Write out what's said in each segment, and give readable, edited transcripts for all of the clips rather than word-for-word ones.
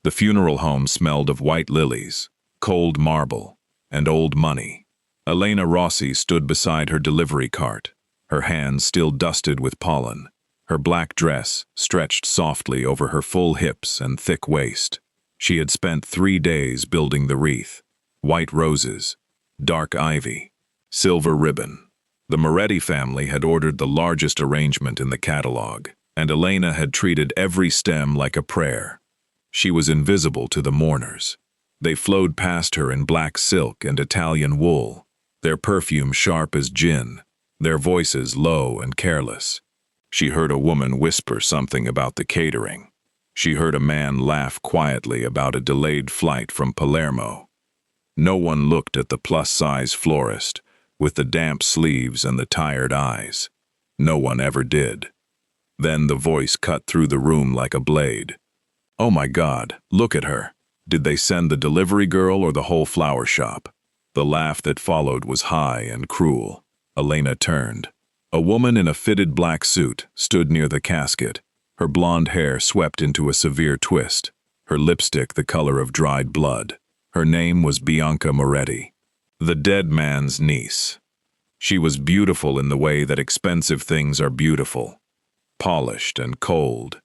The funeral home smelled of white lilies, cold marble, and old money. Elena Rossi stood beside her delivery cart, her hands still dusted with pollen, her black dress stretched softly over her full hips and thick waist. She had spent 3 days building the wreath. White roses, dark ivy, silver ribbon. The Moretti family had ordered the largest arrangement in the catalog, and Elena had treated every stem like a prayer. She was invisible to the mourners. They flowed past her in black silk and Italian wool, their perfume sharp as gin, their voices low and careless. She heard a woman whisper something about the catering. She heard a man laugh quietly about a delayed flight from Palermo. No one looked at the plus-size florist, with the damp sleeves and the tired eyes. No one ever did. Then the voice cut through the room like a blade. "Oh my God, look at her. Did they send the delivery girl or the whole flower shop?" The laugh that followed was high and cruel. Elena turned. A woman in a fitted black suit stood near the casket, her blonde hair swept into a severe twist, her lipstick the color of dried blood. Her name was Bianca Moretti, the dead man's niece. She was beautiful in the way that expensive things are beautiful, polished and cold,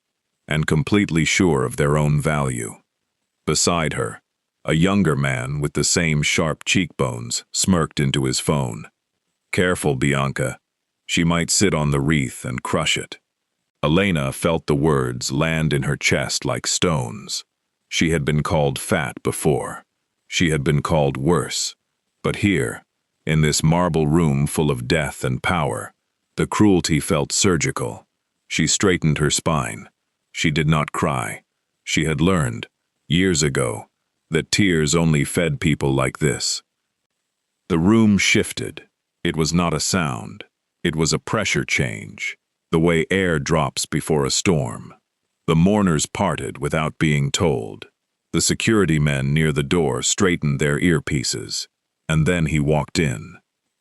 and completely sure of their own value. Beside her, a younger man with the same sharp cheekbones smirked into his phone. "Careful, Bianca. She might sit on the wreath and crush it." Elena felt the words land in her chest like stones. She had been called fat before. She had been called worse. But here, in this marble room full of death and power, the cruelty felt surgical. She straightened her spine. She did not cry. She had learned, years ago, that tears only fed people like this. The room shifted. It was not a sound. It was a pressure change, the way air drops before a storm. The mourners parted without being told. The security men near the door straightened their earpieces, and then he walked in.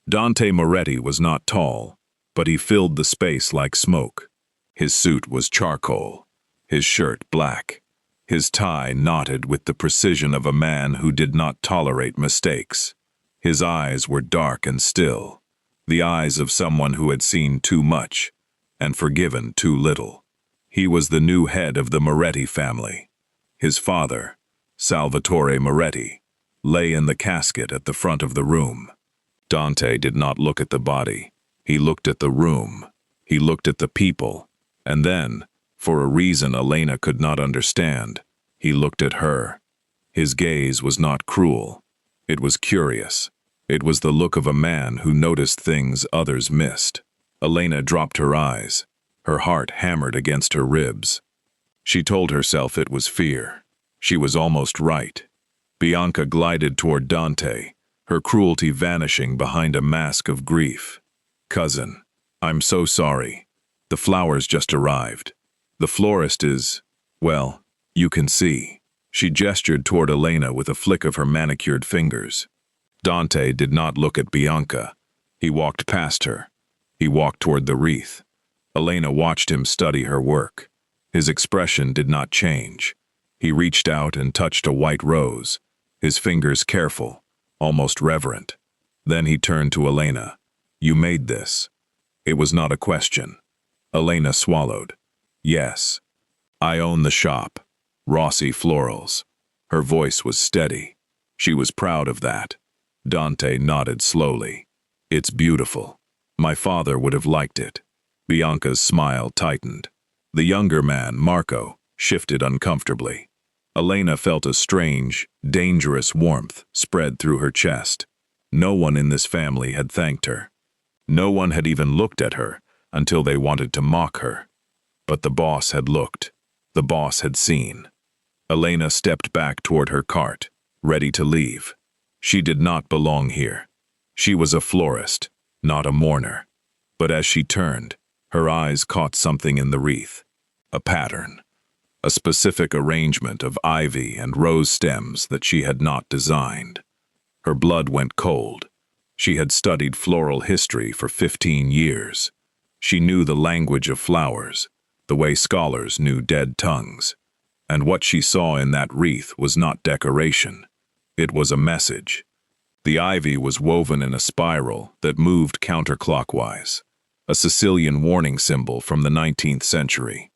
Dante Moretti was not tall, but he filled the space like smoke. His suit was charcoal, his shirt black, his tie knotted with the precision of a man who did not tolerate mistakes. His eyes were dark and still, the eyes of someone who had seen too much and forgiven too little. He was the new head of the Moretti family. His father, Salvatore Moretti, lay in the casket at the front of the room. Dante did not look at the body. He looked at the room. He looked at the people. And then, for a reason Elena could not understand, he looked at her. His gaze was not cruel. It was curious. It was the look of a man who noticed things others missed. Elena dropped her eyes. Her heart hammered against her ribs. She told herself it was fear. She was almost right. Bianca glided toward Dante, her cruelty vanishing behind a mask of grief. "Cousin, I'm so sorry. The flowers just arrived. The florist is, well, you can see." She gestured toward Elena with a flick of her manicured fingers. Dante did not look at Bianca. He walked past her. He walked toward the wreath. Elena watched him study her work. His expression did not change. He reached out and touched a white rose, his fingers careful, almost reverent. Then he turned to Elena. "You made this." It was not a question. Elena swallowed. "Yes. I own the shop, Rossi Florals." Her voice was steady. She was proud of that. Dante nodded slowly. "It's beautiful. My father would have liked it." Bianca's smile tightened. The younger man, Marco, shifted uncomfortably. Elena felt a strange, dangerous warmth spread through her chest. No one in this family had thanked her. No one had even looked at her until they wanted to mock her. But the boss had looked. The boss had seen. Elena stepped back toward her cart, ready to leave. She did not belong here. She was a florist, not a mourner. But as she turned, her eyes caught something in the wreath. A pattern. A specific arrangement of ivy and rose stems that she had not designed. Her blood went cold. She had studied floral history for 15 years. She knew the language of flowers, the way scholars knew dead tongues. And what she saw in that wreath was not decoration. It was a message. The ivy was woven in a spiral that moved counterclockwise, a Sicilian warning symbol from the 19th century.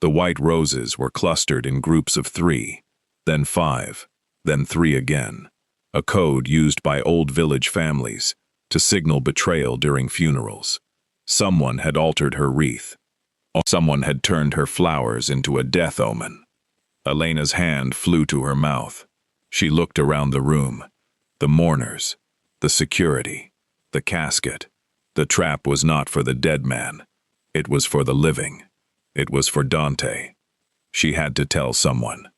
The white roses were clustered in groups of 3, then 5, then 3 again, a code used by old village families to signal betrayal during funerals. Someone had altered her wreath. Someone had turned her flowers into a death omen. Elena's hand flew to her mouth. She looked around the room. The mourners, the security, the casket. The trap was not for the dead man. It was for the living. It was for Dante. She had to tell someone.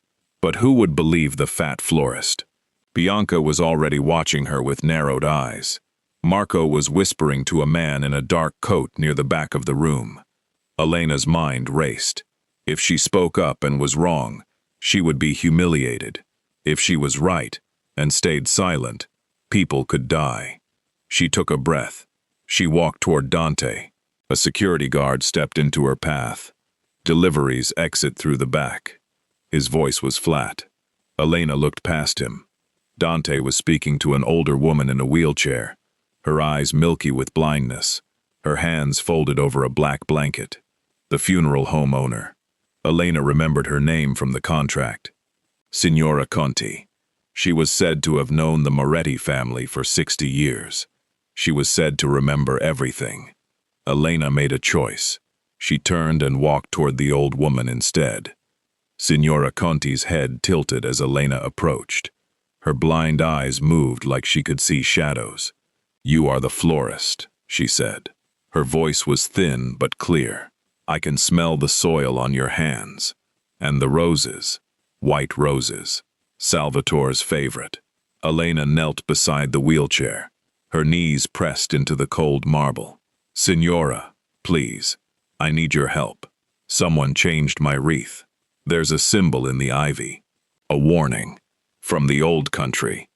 But who would believe the fat florist? Bianca was already watching her with narrowed eyes. Marco was whispering to a man in a dark coat near the back of the room. Elena's mind raced. If she spoke up and was wrong, she would be humiliated. If she was right and stayed silent, people could die. She took a breath. She walked toward Dante. A security guard stepped into her path. Deliveries exit through the back. His voice was flat. Elena looked past him. Dante was speaking to an older woman in a wheelchair, her eyes milky with blindness, her hands folded over a black blanket. The funeral home owner. Elena remembered her name from the contract. Signora Conti. She was said to have known the Moretti family for 60 years. She was said to remember everything. Elena made a choice. She turned and walked toward the old woman instead. Signora Conti's head tilted as Elena approached. Her blind eyes moved like she could see shadows. "You are the florist," she said. Her voice was thin but clear. "I can smell the soil on your hands. And the roses. White roses. Salvatore's favorite." Elena knelt beside the wheelchair, her knees pressed into the cold marble. "Signora, please, I need your help. Someone changed my wreath. There's a symbol in the ivy. A warning. From the old country."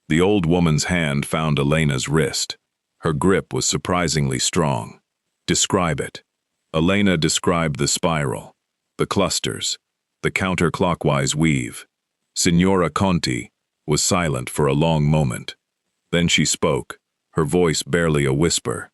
The old woman's hand found Elena's wrist. Her grip was surprisingly strong. "Describe it." Elena described the spiral, the clusters, the counterclockwise weave. Signora Conti was silent for a long moment. Then she spoke, her voice barely a whisper.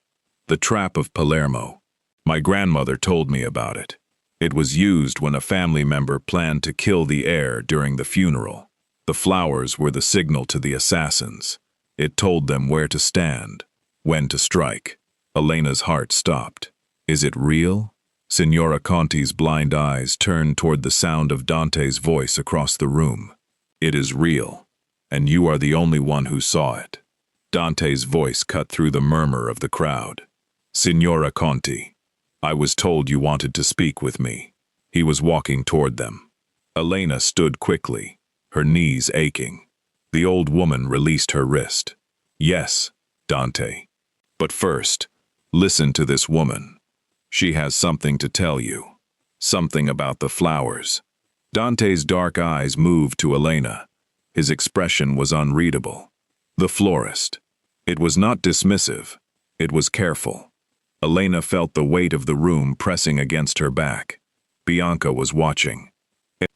"The trap of Palermo. My grandmother told me about it. It was used when a family member planned to kill the heir during the funeral. The flowers were the signal to the assassins. It told them where to stand, when to strike." Elena's heart stopped. "Is it real?" Signora Conti's blind eyes turned toward the sound of Dante's voice across the room. "It is real, and you are the only one who saw it." Dante's voice cut through the murmur of the crowd. "Signora Conti, I was told you wanted to speak with me." He was walking toward them. Elena stood quickly, her knees aching. The old woman released her wrist. "Yes, Dante. But first, listen to this woman. She has something to tell you. Something about the flowers." Dante's dark eyes moved to Elena. His expression was unreadable. The florist. It was not dismissive. It was careful. Elena felt the weight of the room pressing against her back. Bianca was watching.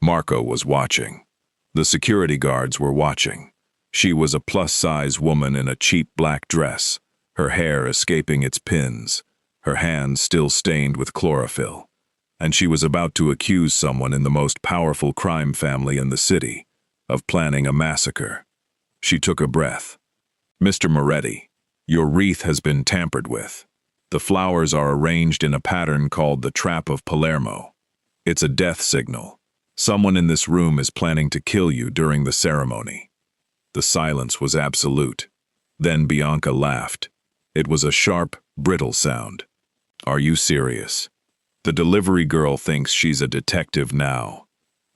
Marco was watching. The security guards were watching. She was a plus-size woman in a cheap black dress, her hair escaping its pins, her hands still stained with chlorophyll. And she was about to accuse someone in the most powerful crime family in the city of planning a massacre. She took a breath. "Mr. Moretti, your wreath has been tampered with. The flowers are arranged in a pattern called the Trap of Palermo. It's a death signal. Someone in this room is planning to kill you during the ceremony." The silence was absolute. Then Bianca laughed. It was a sharp, brittle sound. "Are you serious? The delivery girl thinks she's a detective now.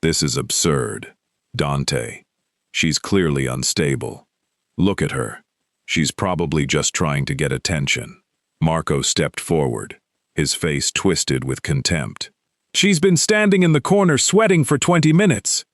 This is absurd. Dante. She's clearly unstable. Look at her. She's probably just trying to get attention." Marco stepped forward, his face twisted with contempt. "She's been standing in the corner sweating for 20 minutes.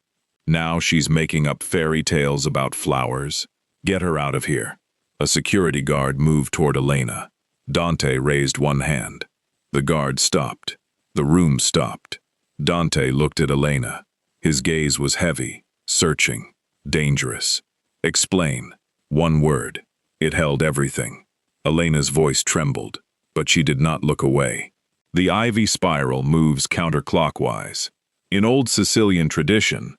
Now she's making up fairy tales about flowers. Get her out of here." A security guard moved toward Elena. Dante raised one hand. The guard stopped. The room stopped. Dante looked at Elena. His gaze was heavy, searching, dangerous. Explain. One word. It held everything. Elena's voice trembled, but she did not look away. The ivy spiral moves counterclockwise. In old Sicilian tradition,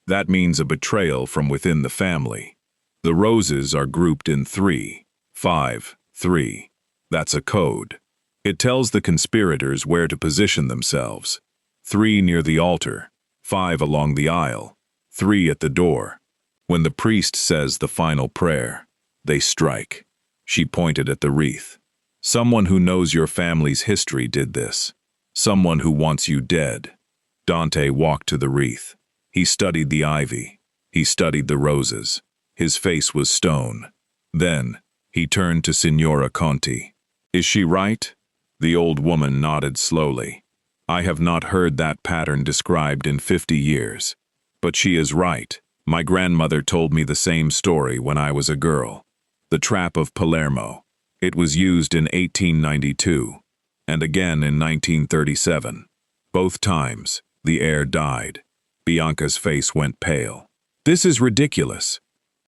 that means a betrayal from within the family. The roses are grouped in 3, 5, 3. That's a code. It tells the conspirators where to position themselves. 3 near the altar, 5 along the aisle, 3 at the door. When the priest says the final prayer, they strike. She pointed at the wreath. Someone who knows your family's history did this. Someone who wants you dead. Dante walked to the wreath. He studied the ivy. He studied the roses. His face was stone. Then, he turned to Signora Conti. Is she right? The old woman nodded slowly. I have not heard that pattern described in 50 years. But she is right. My grandmother told me the same story when I was a girl. The trap of Palermo. It was used in 1892, and again in 1937. Both times, the heir died. Bianca's face went pale. This is ridiculous.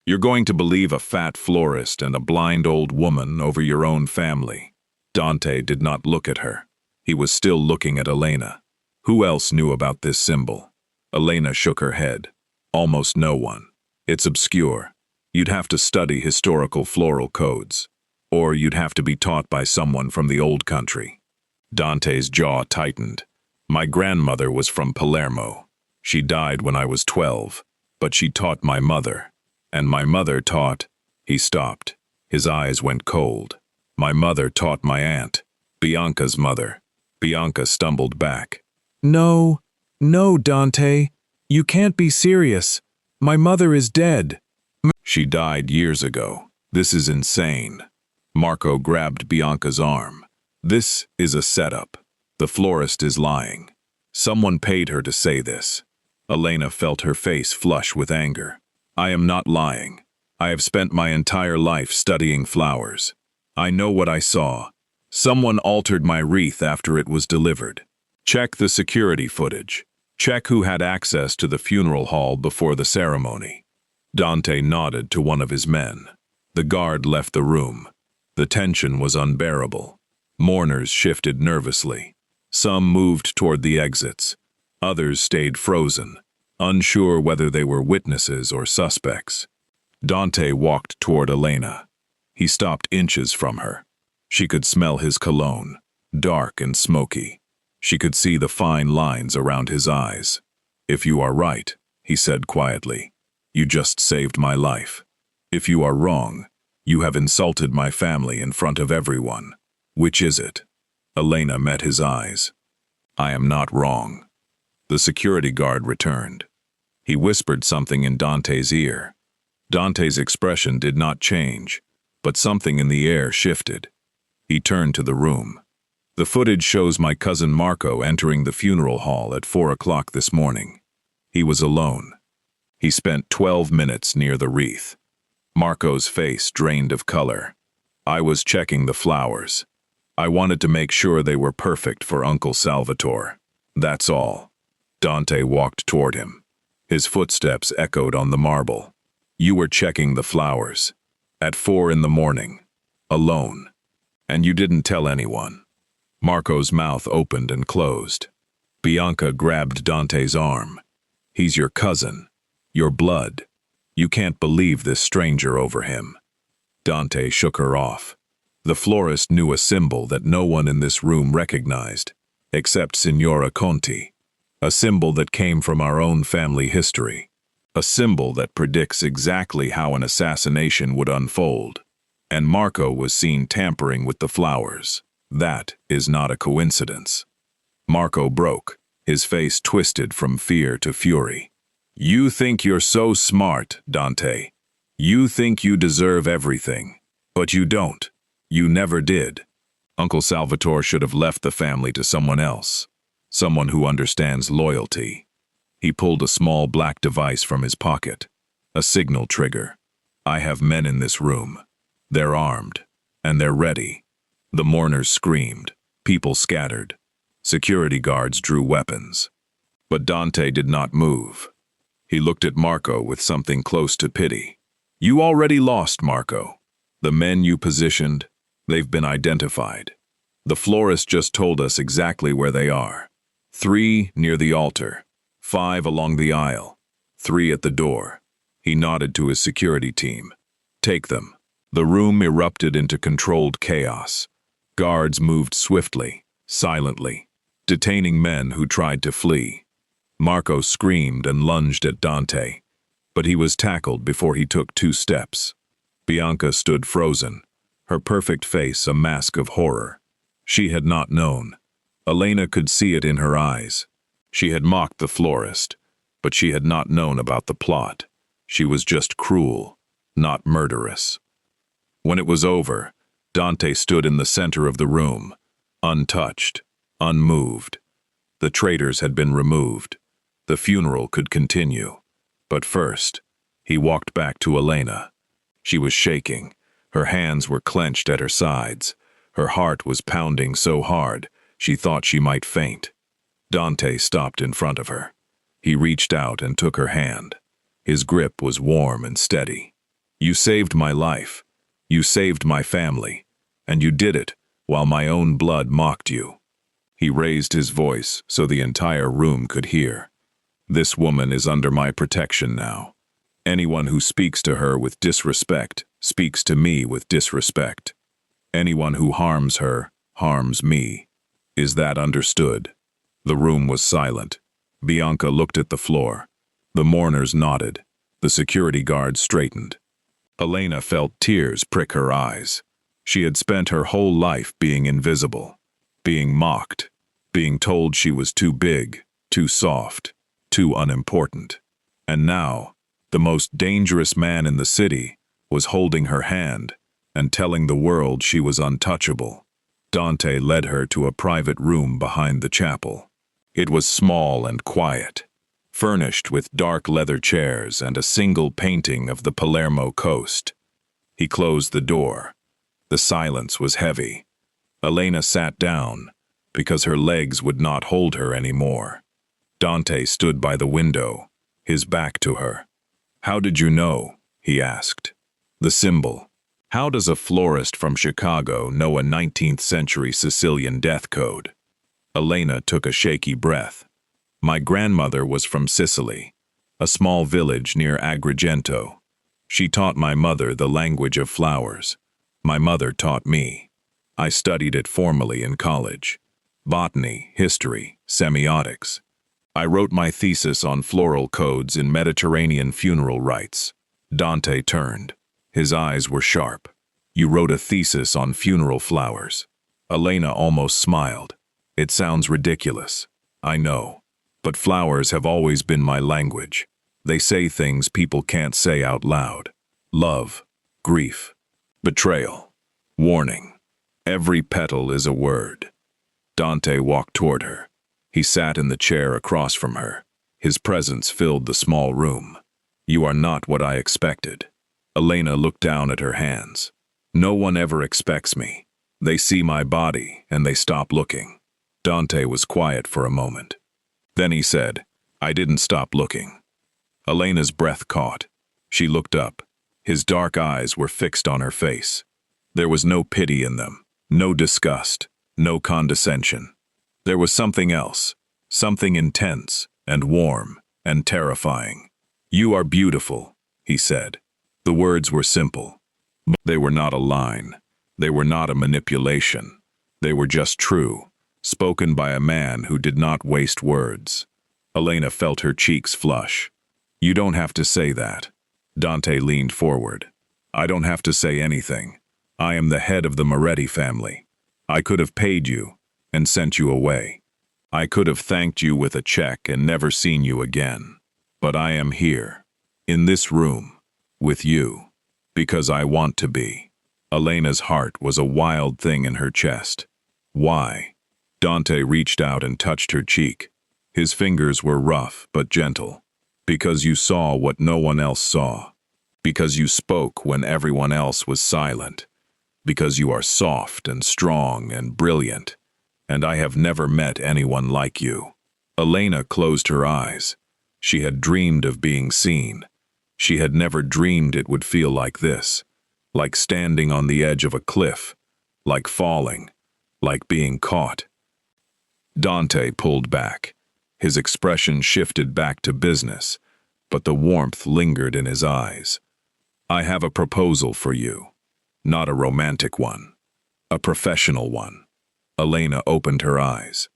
You're going to believe a fat florist and a blind old woman over your own family. Dante did not look at her. He was still looking at Elena. Who else knew about this symbol? Elena shook her head. Almost no one. It's obscure. You'd have to study historical floral codes. Or you'd have to be taught by someone from the old country. Dante's jaw tightened. My grandmother was from Palermo. She died when I was 12, but she taught my mother. And my mother taught... He stopped. His eyes went cold. My mother taught my aunt, Bianca's mother. Bianca stumbled back. No, Dante. You can't be serious. My mother is dead. She died years ago. This is insane. Marco grabbed Bianca's arm. This is a setup. The florist is lying. Someone paid her to say this. Elena felt her face flush with anger. I am not lying. I have spent my entire life studying flowers. I know what I saw. Someone altered my wreath after it was delivered. Check the security footage. Check who had access to the funeral hall before the ceremony. Dante nodded to one of his men. The guard left the room. The tension was unbearable. Mourners shifted nervously. Some moved toward the exits. Others stayed frozen, unsure whether they were witnesses or suspects. Dante walked toward Elena. He stopped inches from her. She could smell his cologne, dark and smoky. She could see the fine lines around his eyes. If you are right, he said quietly, you just saved my life. If you are wrong, you have insulted my family in front of everyone. Which is it? Elena met his eyes. I am not wrong. The security guard returned. He whispered something in Dante's ear. Dante's expression did not change, but something in the air shifted. He turned to the room. The footage shows my cousin Marco entering the funeral hall at 4 o'clock this morning. He was alone. He spent 12 minutes near the wreath. Marco's face drained of color. I was checking the flowers. I wanted to make sure they were perfect for Uncle Salvatore. That's all. Dante walked toward him. His footsteps echoed on the marble. You were checking the flowers. At 4 in the morning. Alone. And you didn't tell anyone. Marco's mouth opened and closed. Bianca grabbed Dante's arm. He's your cousin. Your blood. You can't believe this stranger over him. Dante shook her off. The florist knew a symbol that no one in this room recognized, except Signora Conti. A symbol that came from our own family history. A symbol that predicts exactly how an assassination would unfold. And Marco was seen tampering with the flowers. That is not a coincidence. Marco broke, his face twisted from fear to fury. You think you're so smart, Dante. You think you deserve everything. But you don't. You never did. Uncle Salvatore should have left the family to someone else. Someone who understands loyalty. He pulled a small black device from his pocket. A signal trigger. I have men in this room. They're armed. And they're ready. The mourners screamed. People scattered. Security guards drew weapons. But Dante did not move. He looked at Marco with something close to pity. You already lost, Marco. The men you positioned, they've been identified. The florist just told us exactly where they are. 3 near the altar, 5 along the aisle, 3 at the door. He nodded to his security team. Take them. The room erupted into controlled chaos. Guards moved swiftly, silently, detaining men who tried to flee. Marco screamed and lunged at Dante, but he was tackled before he took 2 steps. Bianca stood frozen, her perfect face a mask of horror. She had not known. Elena could see it in her eyes. She had mocked the florist, but she had not known about the plot. She was just cruel, not murderous. When it was over, Dante stood in the center of the room, untouched, unmoved. The traitors had been removed. The funeral could continue. But first, he walked back to Elena. She was shaking. Her hands were clenched at her sides. Her heart was pounding so hard, she thought she might faint. Dante stopped in front of her. He reached out and took her hand. His grip was warm and steady. You saved my life. You saved my family. And you did it while my own blood mocked you. He raised his voice so the entire room could hear. This woman is under my protection now. Anyone who speaks to her with disrespect speaks to me with disrespect. Anyone who harms her harms me. Is that understood? The room was silent. Bianca looked at the floor. The mourners nodded. The security guards straightened. Elena felt tears prick her eyes. She had spent her whole life being invisible, being mocked, being told she was too big, too soft, too unimportant. And now, the most dangerous man in the city was holding her hand and telling the world she was untouchable. Dante led her to a private room behind the chapel. It was small and quiet, furnished with dark leather chairs and a single painting of the Palermo coast. He closed the door. The silence was heavy. Elena sat down because her legs would not hold her anymore. Dante stood by the window, his back to her. How did you know? He asked. The symbol. How does a florist from Chicago know a 19th century Sicilian death code? Elena took a shaky breath. My grandmother was from Sicily, a small village near Agrigento. She taught my mother the language of flowers. My mother taught me. I studied it formally in college. Botany, history, semiotics. I wrote my thesis on floral codes in Mediterranean funeral rites. Dante turned. His eyes were sharp. You wrote a thesis on funeral flowers. Elena almost smiled. It sounds ridiculous. I know. But flowers have always been my language. They say things people can't say out loud. Love, grief, betrayal, warning. Every petal is a word. Dante walked toward her. He sat in the chair across from her. His presence filled the small room. You are not what I expected. Elena looked down at her hands. No one ever expects me. They see my body and they stop looking. Dante was quiet for a moment. Then he said, I didn't stop looking. Elena's breath caught. She looked up. His dark eyes were fixed on her face. There was no pity in them, no disgust, no condescension. There was something else, something intense and warm and terrifying. You are beautiful, he said. The words were simple. But they were not a line. They were not a manipulation. They were just true, spoken by a man who did not waste words. Elena felt her cheeks flush. You don't have to say that. Dante leaned forward. I don't have to say anything. I am the head of the Moretti family. I could have paid you and sent you away. I could have thanked you with a check and never seen you again. But I am here, in this room, with you, because I want to be. Elena's heart was a wild thing in her chest. Why? Dante reached out and touched her cheek. His fingers were rough but gentle. Because you saw what no one else saw. Because you spoke when everyone else was silent. Because you are soft and strong and brilliant. And I have never met anyone like you. Elena closed her eyes. She had dreamed of being seen. She had never dreamed it would feel like this, like standing on the edge of a cliff, like falling, like being caught. Dante pulled back. His expression shifted back to business, but the warmth lingered in his eyes. I have a proposal for you. Not a romantic one. A professional one. Elena opened her eyes.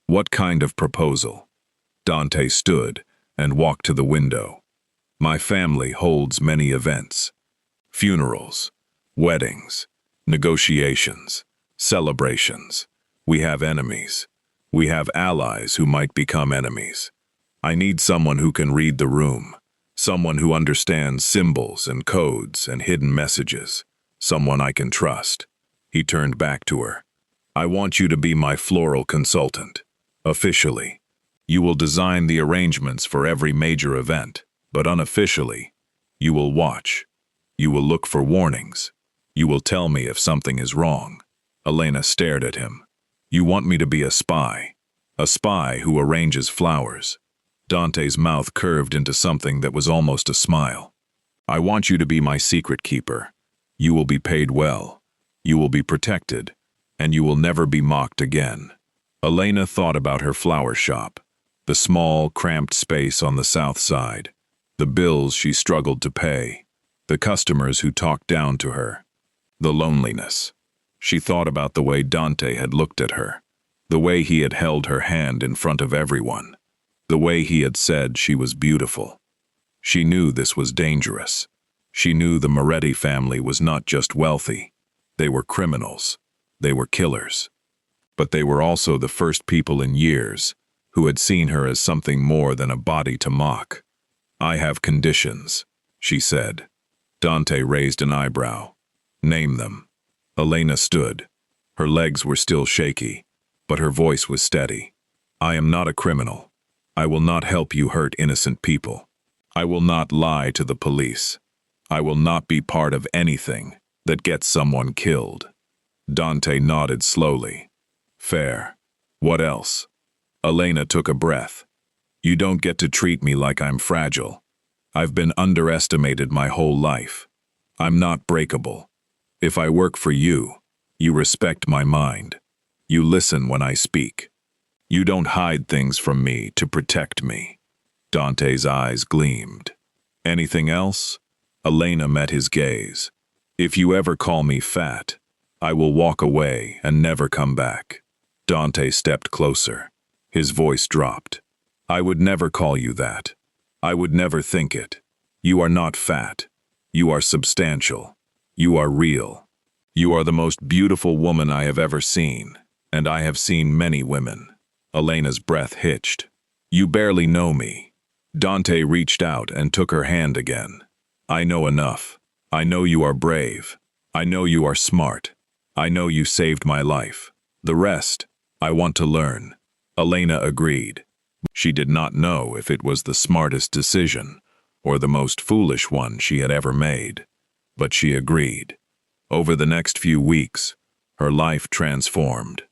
What kind of proposal? Dante stood and walked to the window. My family holds many events. Funerals, weddings, negotiations, celebrations. We have enemies. We have allies who might become enemies. I need someone who can read the room, someone who understands symbols and codes and hidden messages, someone I can trust. He turned back to her. I want you to be my floral consultant. Officially, you will design the arrangements for every major event, but unofficially, you will watch. You will look for warnings. You will tell me if something is wrong. Elena stared at him. You want me to be a spy who arranges flowers. Dante's mouth curved into something that was almost a smile. I want you to be my secret keeper. You will be paid well. You will be protected, and you will never be mocked again. Elena thought about her flower shop, the small, cramped space on the south side, the bills she struggled to pay, the customers who talked down to her, the loneliness. She thought about the way Dante had looked at her, the way he had held her hand in front of everyone, the way he had said she was beautiful. She knew this was dangerous. She knew the Moretti family was not just wealthy. They were criminals. They were killers. But they were also the first people in years who had seen her as something more than a body to mock. I have conditions, she said. Dante raised an eyebrow. Name them. Elena stood. Her legs were still shaky, but her voice was steady. I am not a criminal. I will not help you hurt innocent people. I will not lie to the police. I will not be part of anything that gets someone killed. Dante nodded slowly. Fair. What else? Elena took a breath. You don't get to treat me like I'm fragile. I've been underestimated my whole life. I'm not breakable. If I work for you, you respect my mind. You listen when I speak. You don't hide things from me to protect me. Dante's eyes gleamed. Anything else? Elena met his gaze. If you ever call me fat, I will walk away and never come back. Dante stepped closer. His voice dropped. I would never call you that. I would never think it. You are not fat. You are substantial. You are real. You are the most beautiful woman I have ever seen, and I have seen many women. Elena's breath hitched. You barely know me. Dante reached out and took her hand again. I know enough. I know you are brave. I know you are smart. I know you saved my life. The rest, I want to learn. Elena agreed. She did not know if it was the smartest decision or the most foolish one she had ever made, but she agreed. Over the next few weeks, her life transformed.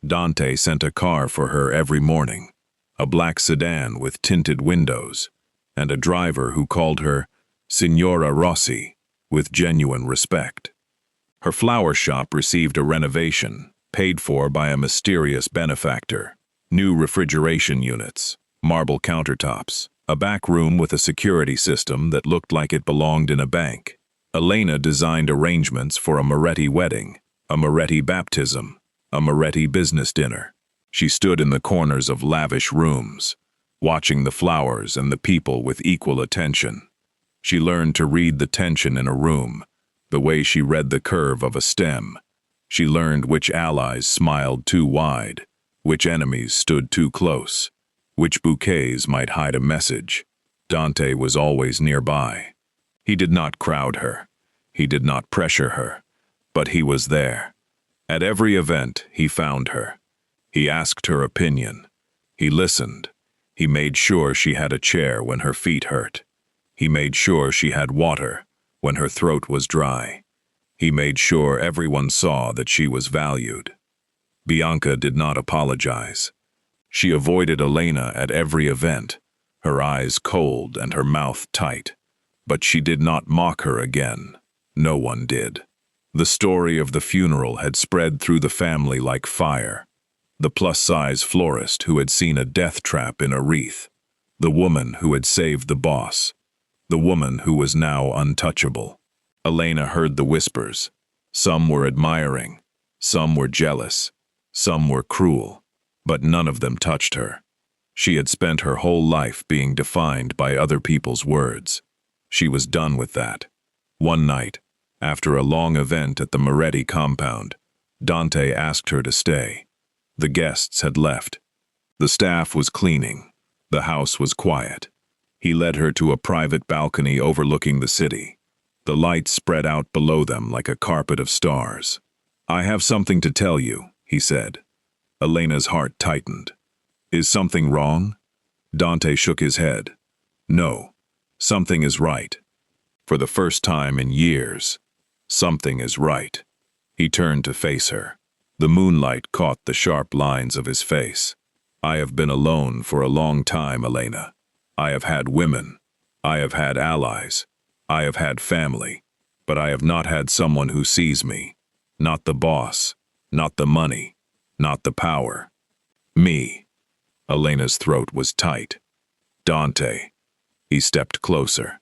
Dante sent a car for her every morning, a black sedan with tinted windows, and a driver who called her Signora Rossi with genuine respect. Her flower shop received a renovation, paid for by a mysterious benefactor. New refrigeration units, marble countertops, a back room with a security system that looked like it belonged in a bank. Elena designed arrangements for a Moretti wedding, a Moretti baptism, a Moretti business dinner. She stood in the corners of lavish rooms, watching the flowers and the people with equal attention. She learned to read the tension in a room, the way she read the curve of a stem. She learned which allies smiled too wide, which enemies stood too close, which bouquets might hide a message. Dante was always nearby. He did not crowd her. He did not pressure her. But he was there. At every event, he found her. He asked her opinion. He listened. He made sure she had a chair when her feet hurt. He made sure she had water when her throat was dry. He made sure everyone saw that she was valued. Bianca did not apologize. She avoided Elena at every event, her eyes cold and her mouth tight. But she did not mock her again. No one did. The story of the funeral had spread through the family like fire. The plus-size florist who had seen a death trap in a wreath. The woman who had saved the boss. The woman who was now untouchable. Elena heard the whispers. Some were admiring. Some were jealous. Some were cruel. But none of them touched her. She had spent her whole life being defined by other people's words. She was done with that. One night, after a long event at the Moretti compound, Dante asked her to stay. The guests had left. The staff was cleaning. The house was quiet. He led her to a private balcony overlooking the city. The lights spread out below them like a carpet of stars. "I have something to tell you," he said. Elena's heart tightened. "Is something wrong?" Dante shook his head. "No, something is right. For the first time in years, something is right." He turned to face her. The moonlight caught the sharp lines of his face. "I have been alone for a long time, Elena. I have had women. I have had allies. I have had family. But I have not had someone who sees me. Not the boss. Not the money. Not the power. Me." Elena's throat was tight. "Dante." He stepped closer.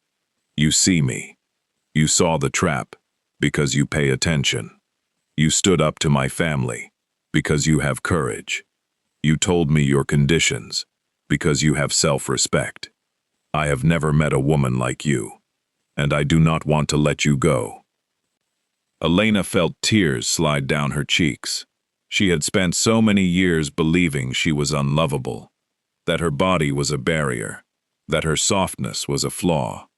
"You see me. You saw the trap because you pay attention. You stood up to my family because you have courage. You told me your conditions because you have self-respect. I have never met a woman like you, and I do not want to let you go." Elena felt tears slide down her cheeks. She had spent so many years believing she was unlovable, that her body was a barrier, that her softness was a flaw.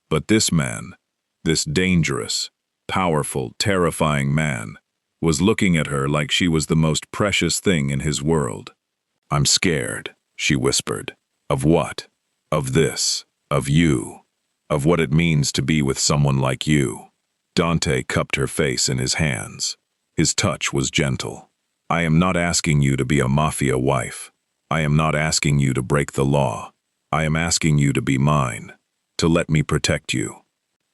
But this man, this dangerous, powerful, terrifying man, was looking at her like she was the most precious thing in his world. "I'm scared," she whispered. "Of what? Of this. Of you. Of what it means to be with someone like you." Dante cupped her face in his hands. His touch was gentle. "I am not asking you to be a mafia wife. I am not asking you to break the law. I am asking you to be mine, to let me protect you,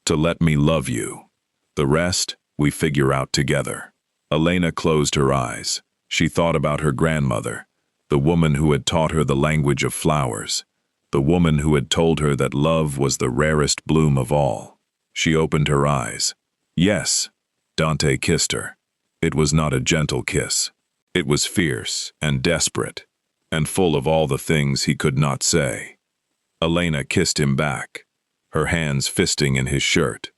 to let me love you. The rest, we figure out together." Elena closed her eyes. She thought about her grandmother, the woman who had taught her the language of flowers, the woman who had told her that love was the rarest bloom of all. She opened her eyes. "Yes." Dante kissed her. It was not a gentle kiss. It was fierce and desperate, and full of all the things he could not say. Elena kissed him back, her hands fisting in his shirt,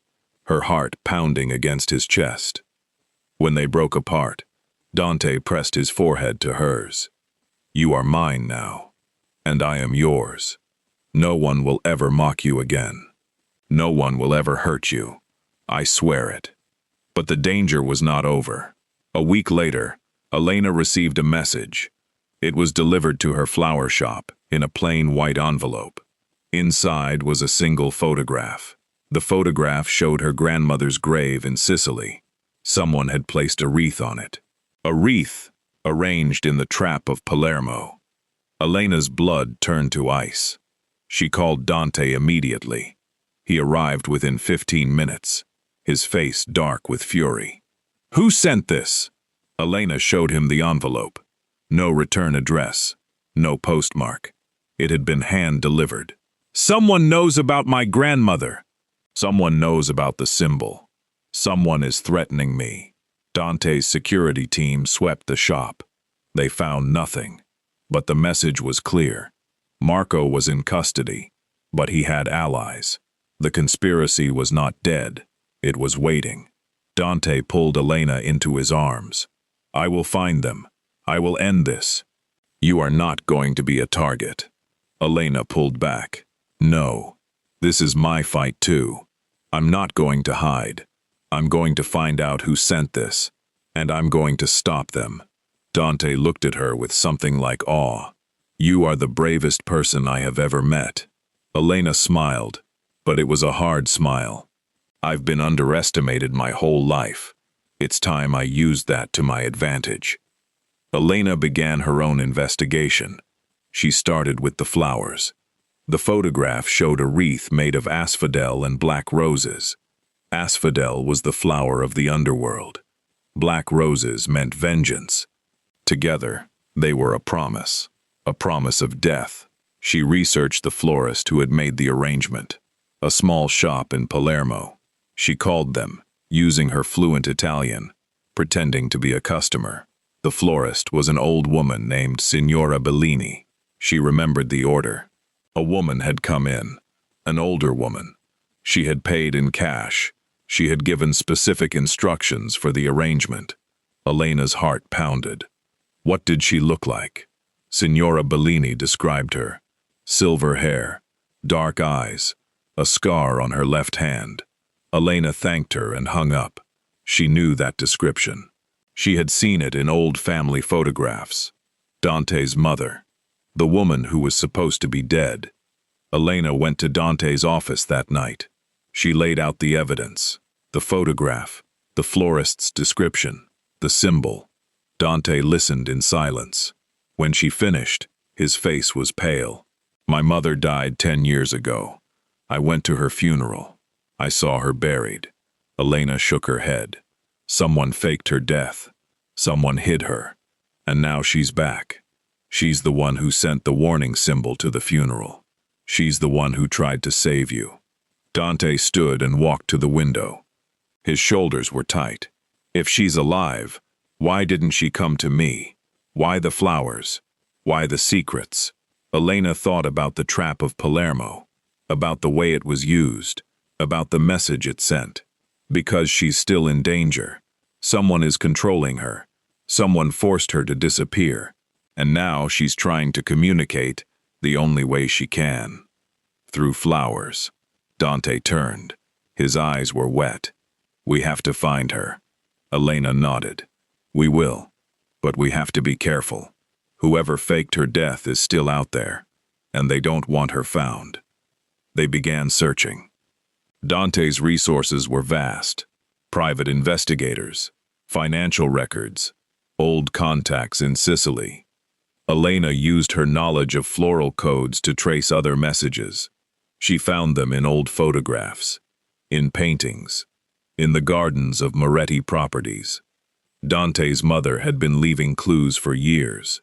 her heart pounding against his chest. When they broke apart, Dante pressed his forehead to hers. "You are mine now, and I am yours. No one will ever mock you again. No one will ever hurt you. I swear it." But the danger was not over. A week later, Elena received a message. It was delivered to her flower shop in a plain white envelope. Inside was a single photograph. The photograph showed her grandmother's grave in Sicily. Someone had placed a wreath on it. A wreath arranged in the trap of Palermo. Elena's blood turned to ice. She called Dante immediately. He arrived within 15 minutes, his face dark with fury. "Who sent this?" Elena showed him the envelope. No return address, no postmark. It had been hand-delivered. "Someone knows about my grandmother. Someone knows about the symbol. Someone is threatening me." Dante's security team swept the shop. They found nothing. But the message was clear. Marco was in custody, but he had allies. The conspiracy was not dead. It was waiting. Dante pulled Elena into his arms. "I will find them. I will end this. You are not going to be a target." Elena pulled back. "No. This is my fight too. I'm not going to hide. I'm going to find out who sent this, and I'm going to stop them." Dante looked at her with something like awe. "You are the bravest person I have ever met." Elena smiled, but it was a hard smile. "I've been underestimated my whole life. It's time I used that to my advantage." Elena began her own investigation. She started with the flowers. The photograph showed a wreath made of asphodel and black roses. Asphodel was the flower of the underworld. Black roses meant vengeance. Together, they were a promise of death. She researched the florist who had made the arrangement, a small shop in Palermo. She called them, using her fluent Italian, pretending to be a customer. The florist was an old woman named Signora Bellini. She remembered the order. A woman had come in, an older woman. She had paid in cash. She had given specific instructions for the arrangement. Elena's heart pounded. What did she look like? Signora Bellini described her. Silver hair, dark eyes, a scar on her left hand. Elena thanked her and hung up. She knew that description. She had seen it in old family photographs. Dante's mother, the woman who was supposed to be dead. Elena went to Dante's office that night. She laid out the evidence, the photograph, the florist's description, the symbol. Dante listened in silence. When she finished, his face was pale. My mother died 10 years ago. I went to her funeral. I saw her buried. Elena shook her head. Someone faked her death. Someone hid her. And now she's back. She's the one who sent the warning symbol to the funeral. She's the one who tried to save you. Dante stood and walked to the window. His shoulders were tight. If she's alive, why didn't she come to me? Why the flowers? Why the secrets? Elena thought about the trap of Palermo, about the way it was used, about the message it sent. Because she's still in danger. Someone is controlling her. Someone forced her to disappear. And now she's trying to communicate the only way she can. Through flowers. Dante turned. His eyes were wet. We have to find her. Elena nodded. We will. But we have to be careful. Whoever faked her death is still out there, and they don't want her found. They began searching. Dante's resources were vast. Private investigators, financial records, old contacts in Sicily. Elena used her knowledge of floral codes to trace other messages. She found them in old photographs, in paintings, in the gardens of Moretti properties. Dante's mother had been leaving clues for years,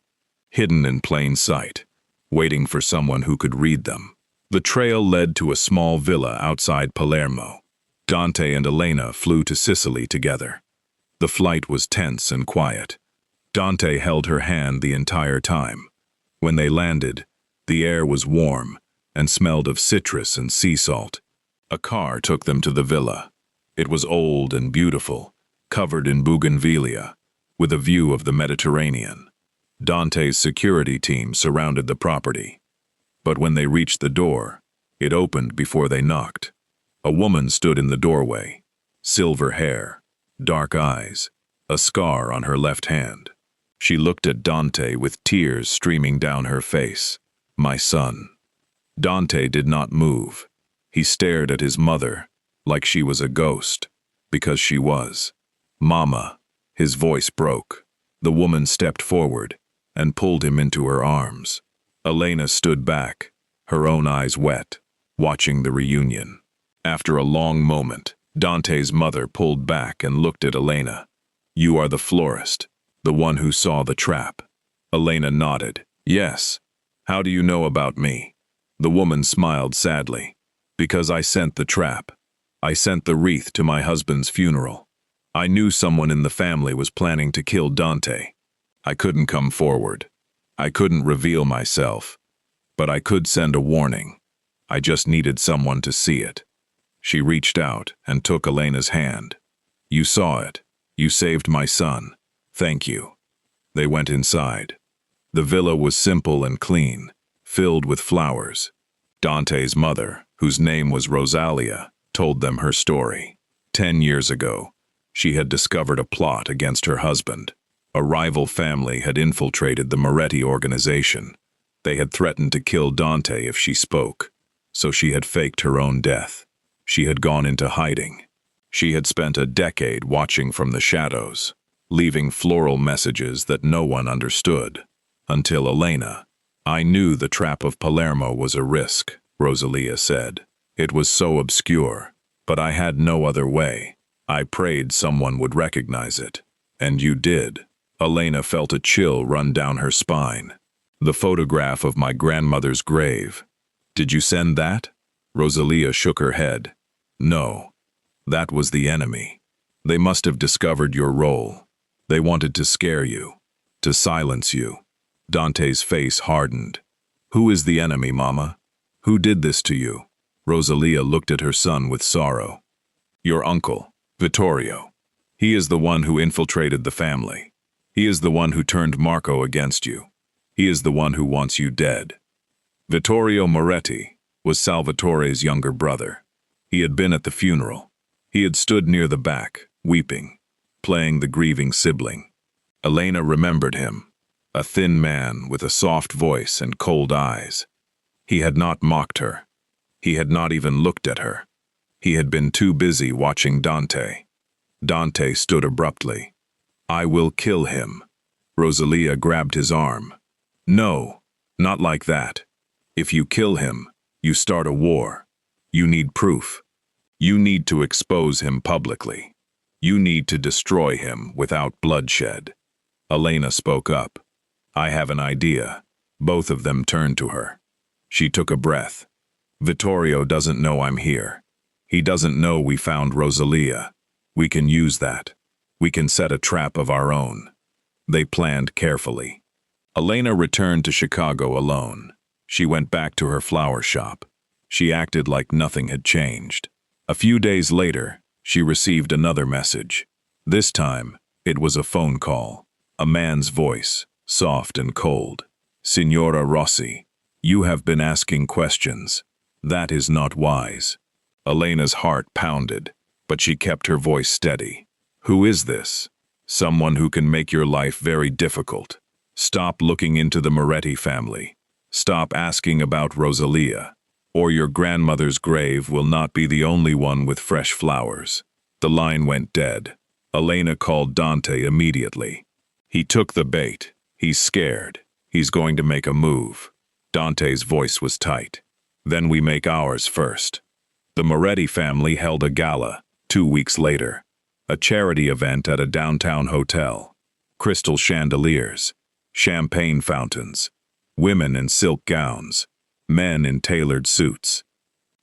hidden in plain sight, waiting for someone who could read them. The trail led to a small villa outside Palermo. Dante and Elena flew to Sicily together. The flight was tense and quiet. Dante held her hand the entire time. When they landed, the air was warm and smelled of citrus and sea salt. A car took them to the villa. It was old and beautiful, covered in bougainvillea, with a view of the Mediterranean. Dante's security team surrounded the property. But when they reached the door, it opened before they knocked. A woman stood in the doorway, silver hair, dark eyes, a scar on her left hand. She looked at Dante with tears streaming down her face. My son. Dante did not move. He stared at his mother like she was a ghost, because she was. Mama. His voice broke. The woman stepped forward and pulled him into her arms. Elena stood back, her own eyes wet, watching the reunion. After a long moment, Dante's mother pulled back and looked at Elena. You are the florist, the one who saw the trap. Elena nodded. Yes. How do you know about me? The woman smiled sadly. Because I sent the trap. I sent the wreath to my husband's funeral. I knew someone in the family was planning to kill Dante. I couldn't come forward. I couldn't reveal myself. But I could send a warning. I just needed someone to see it. She reached out and took Elena's hand. You saw it. You saved my son. Thank you. They went inside. The villa was simple and clean, filled with flowers. Dante's mother, whose name was Rosalia, told them her story. 10 years ago, she had discovered a plot against her husband. A rival family had infiltrated the Moretti organization. They had threatened to kill Dante if she spoke, so she had faked her own death. She had gone into hiding. She had spent a decade watching from the shadows, leaving floral messages that no one understood, until Elena, I knew the trap of Palermo was a risk, Rosalia said. It was so obscure, but I had no other way. I prayed someone would recognize it. And you did. Elena felt a chill run down her spine. The photograph of my grandmother's grave. Did you send that? Rosalia shook her head. No. That was the enemy. They must have discovered your role. They wanted to scare you, to silence you. Dante's face hardened. Who is the enemy, Mama? Who did this to you? Rosalia looked at her son with sorrow. Your uncle, Vittorio. He is the one who infiltrated the family. He is the one who turned Marco against you. He is the one who wants you dead. Vittorio Moretti was Salvatore's younger brother. He had been at the funeral. He had stood near the back, weeping, playing the grieving sibling. Elena remembered him, a thin man with a soft voice and cold eyes. He had not mocked her. He had not even looked at her. He had been too busy watching Dante. Dante stood abruptly. I will kill him. Rosalia grabbed his arm. No, not like that. If you kill him, you start a war. You need proof. You need to expose him publicly. You need to destroy him without bloodshed. Elena spoke up. I have an idea. Both of them turned to her. She took a breath. Vittorio doesn't know I'm here. He doesn't know we found Rosalia. We can use that. We can set a trap of our own. They planned carefully. Elena returned to Chicago alone. She went back to her flower shop. She acted like nothing had changed. A few days later, she received another message. This time, it was a phone call. A man's voice, soft and cold. Signora Rossi, you have been asking questions. That is not wise. Elena's heart pounded, but she kept her voice steady. Who is this? Someone who can make your life very difficult. Stop looking into the Moretti family. Stop asking about Rosalia, or your grandmother's grave will not be the only one with fresh flowers. The line went dead. Elena called Dante immediately. He took the bait. He's scared. He's going to make a move. Dante's voice was tight. Then we make ours first. The Moretti family held a gala 2 weeks later, a charity event at a downtown hotel. Crystal chandeliers, champagne fountains, women in silk gowns, men in tailored suits.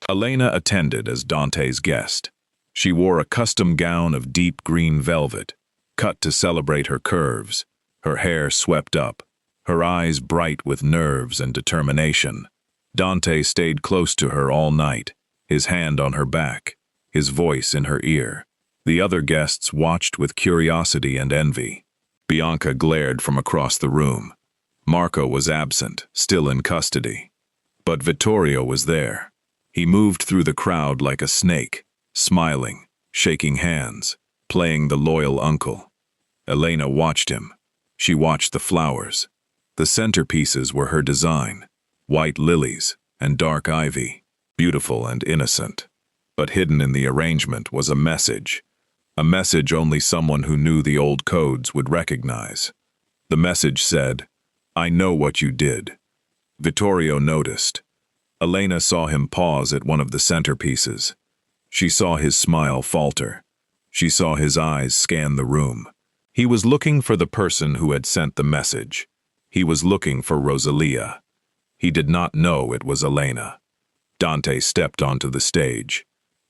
Elena attended as Dante's guest. She wore a custom gown of deep green velvet, cut to celebrate her curves, her hair swept up, her eyes bright with nerves and determination. Dante stayed close to her all night, his hand on her back, his voice in her ear. The other guests watched with curiosity and envy. Bianca glared from across the room. Marco was absent, still in custody. But Vittorio was there. He moved through the crowd like a snake, smiling, shaking hands, playing the loyal uncle. Elena watched him. She watched the flowers. The centerpieces were her design, white lilies and dark ivy, beautiful and innocent. But hidden in the arrangement was a message only someone who knew the old codes would recognize. The message said, I know what you did. Vittorio noticed. Elena saw him pause at one of the centerpieces. She saw his smile falter. She saw his eyes scan the room. He was looking for the person who had sent the message. He was looking for Rosalia. He did not know it was Elena. Dante stepped onto the stage.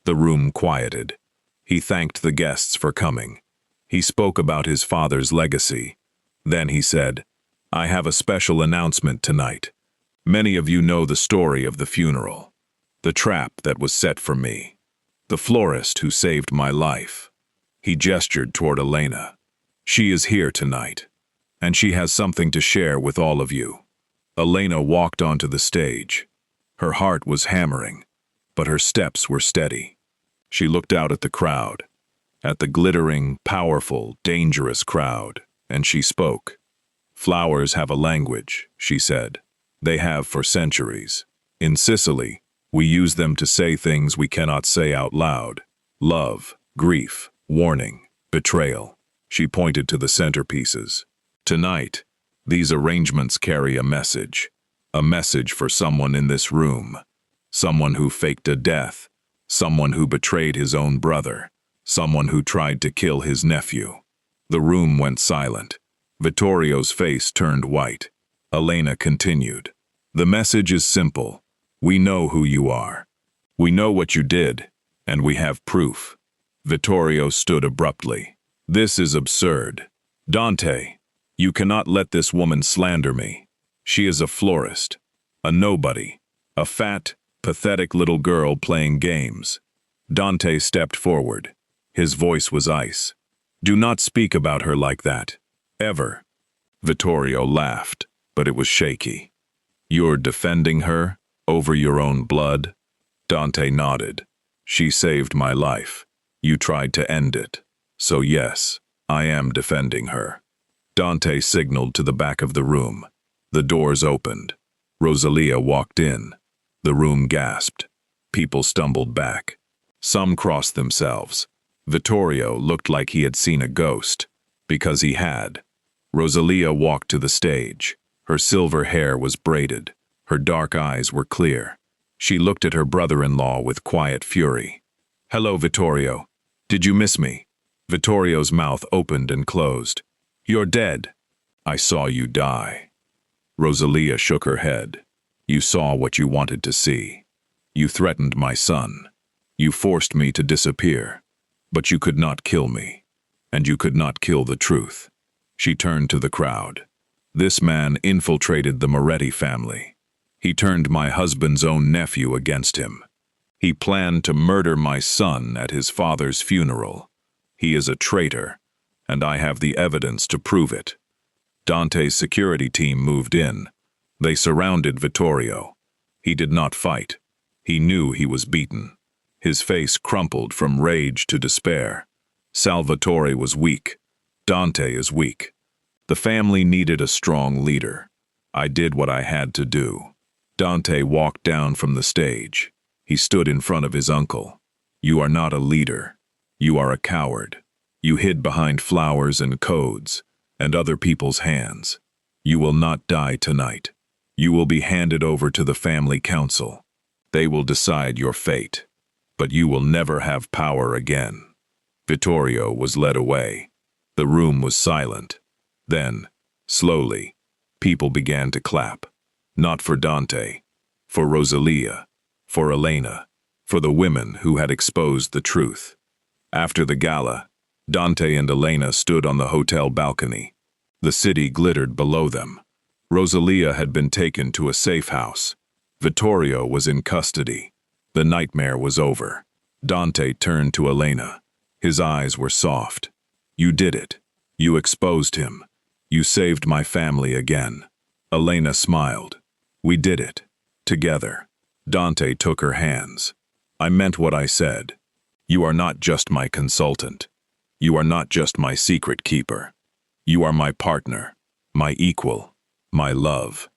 The room quieted. He thanked the guests for coming. He spoke about his father's legacy. Then he said, I have a special announcement tonight. Many of you know the story of the funeral, the trap that was set for me, the florist who saved my life. He gestured toward Elena. She is here tonight, and she has something to share with all of you. Elena walked onto the stage. Her heart was hammering, but her steps were steady. She looked out at the crowd, at the glittering, powerful, dangerous crowd, and she spoke. Flowers have a language, she said. They have for centuries. In Sicily, we use them to say things we cannot say out loud. Love, grief, warning, betrayal. She pointed to the centerpieces. Tonight, these arrangements carry a message. A message for someone in this room. Someone who faked a death. Someone who betrayed his own brother. Someone who tried to kill his nephew. The room went silent. Vittorio's face turned white. Elena continued. The message is simple. We know who you are. We know what you did, and we have proof. Vittorio stood abruptly. This is absurd. Dante, you cannot let this woman slander me. She is a florist, a nobody, a fat, pathetic little girl playing games. Dante stepped forward. His voice was ice. Do not speak about her like that. Ever. Vittorio laughed, but it was shaky. You're defending her over your own blood? Dante nodded. She saved my life. You tried to end it. So yes, I am defending her. Dante signaled to the back of the room. The doors opened. Rosalia walked in. The room gasped. People stumbled back. Some crossed themselves. Vittorio looked like he had seen a ghost, because he had. Rosalia walked to the stage. Her silver hair was braided. Her dark eyes were clear. She looked at her brother-in-law with quiet fury. Hello, Vittorio. Did you miss me? Vittorio's mouth opened and closed. You're dead. I saw you die. Rosalia shook her head. You saw what you wanted to see. You threatened my son. You forced me to disappear. But you could not kill me. And you could not kill the truth. She turned to the crowd. This man infiltrated the Moretti family. He turned my husband's own nephew against him. He planned to murder my son at his father's funeral. He is a traitor, and I have the evidence to prove it. Dante's security team moved in. They surrounded Vittorio. He did not fight. He knew he was beaten. His face crumpled from rage to despair. Salvatore was weak. Dante is weak. The family needed a strong leader. I did what I had to do. Dante walked down from the stage. He stood in front of his uncle. You are not a leader. You are a coward. You hid behind flowers and codes and other people's hands. You will not die tonight. You will be handed over to the family council. They will decide your fate. But you will never have power again. Vittorio was led away. The room was silent. Then, slowly, people began to clap. Not for Dante, for Rosalia, for Elena, for the women who had exposed the truth. After the gala, Dante and Elena stood on the hotel balcony. The city glittered below them. Rosalia had been taken to a safe house. Vittorio was in custody. The nightmare was over. Dante turned to Elena. His eyes were soft. You did it. You exposed him. You saved my family again. Elena smiled. We did it. Together. Dante took her hands. I meant what I said. You are not just my consultant. You are not just my secret keeper. You are my partner, my equal, my love.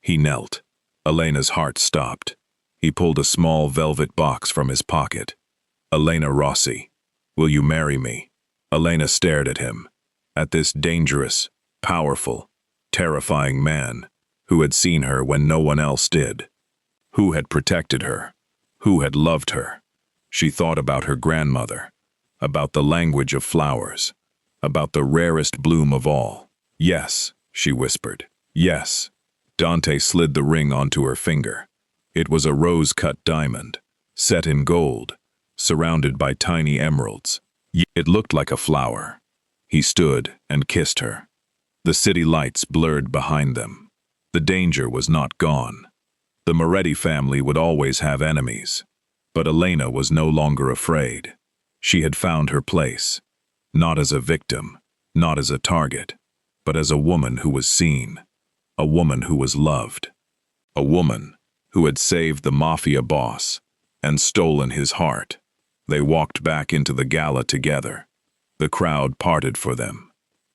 He knelt. Elena's heart stopped. He pulled a small velvet box from his pocket. Elena Rossi, will you marry me? Elena stared at him, at this dangerous, powerful, terrifying man who had seen her when no one else did, who had protected her, who had loved her. She thought about her grandmother, about the language of flowers, about the rarest bloom of all. Yes, she whispered. Yes. Dante slid the ring onto her finger. It was a rose-cut diamond, set in gold, surrounded by tiny emeralds. It looked like a flower. He stood and kissed her. The city lights blurred behind them. The danger was not gone. The Moretti family would always have enemies. But Elena was no longer afraid. She had found her place, not as a victim, not as a target, but as a woman who was seen, a woman who was loved, a woman who had saved the Mafia boss and stolen his heart. They walked back into the gala together. The crowd parted for them.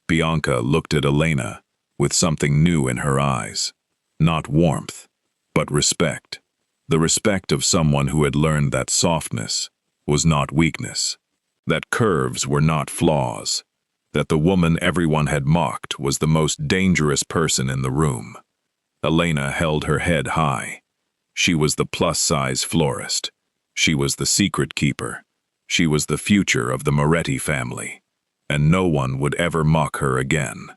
Bianca looked at Elena with something new in her eyes. Not warmth, but respect. The respect of someone who had learned that softness was not weakness, that curves were not flaws, that the woman everyone had mocked was the most dangerous person in the room. Elena held her head high. She was the plus-size florist. She was the secret keeper. She was the future of the Moretti family. And no one would ever mock her again.